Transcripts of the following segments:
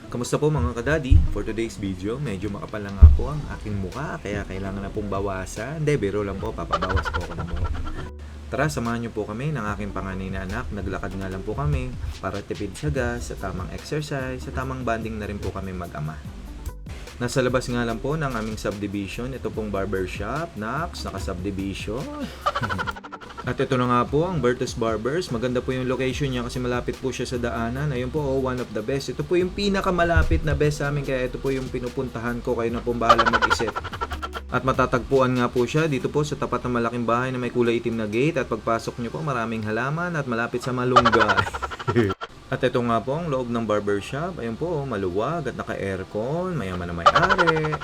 Kamusta po mga kadadi? For today's video, medyo makapal na nga po ang aking mukha kaya kailangan na pong bawasan. Hindi, biro lang po, papabawas po ako ng mukha. Tara, samahan niyo po kami ng aking panganay na anak. Naglakad nga lang po kami para tipid sa gas, sa tamang exercise, sa tamang bonding na rin po kami mag-ama. Nasa labas nga lang po ng aming subdivision. Ito pong barbershop. Nax, naka-subdivision. At ito na nga po ang Bertus Barbers. Maganda po yung location niya kasi malapit po siya sa daanan. Ayun po, one of the best. Ito po yung pinakamalapit na best sa amin kaya ito po yung pinupuntahan ko. Kayo na po bahala mag-isip. At matatagpuan nga po siya dito po sa tapat ng malaking bahay na may kulay itim na gate. At pagpasok niyo po maraming halaman at malapit sa malunggay. At ito nga po ang loob ng barbershop. Ayun po, maluwag at naka-aircon. Mayaman na may-ari.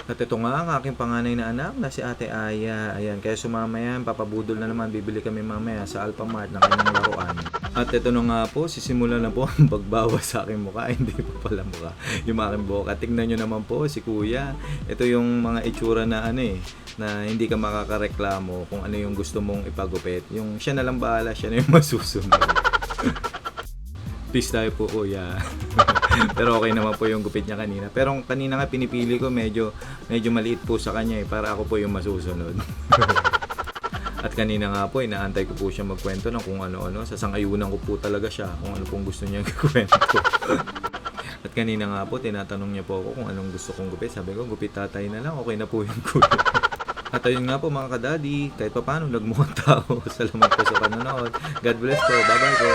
At ito nga ang aking panganay na anak na si Ate Aya. Ayan, kaya sumama yan. Papabudol na naman. Bibili kami mamaya sa Alphamart ng kanyang laruan. At ito na nga po, sisimulan na po ang pagbawas sa aking mukha. Hindi pa pala mukha yung aking buhok. At tignan nyo naman po si Kuya. Ito yung mga itsura na na hindi ka makakareklamo kung ano yung gusto mong ipagupit. Yung siya na lang bahala, siya na yung masusunod. Peace tayo po, Kuya. Pero okay naman po yung gupit niya kanina. Pero kanina nga pinipili ko medyo maliit po sa kanya para ako po yung masusunod. At kanina nga po inaantay ko po siya magkwento ng kung ano-ano. Sasang-ayunan ko po talaga siya kung ano pong gusto niya ikwento. At kanina nga po tinatanong niya po ako kung anong gusto kong gupit. Sabi ko, gupit tatay na lang, okay na po yung kuya. At ayun nga po mga kadadi, kahit pa paano nagmukhang tao. Salamat po sa panonood. God bless po. Bye bye po.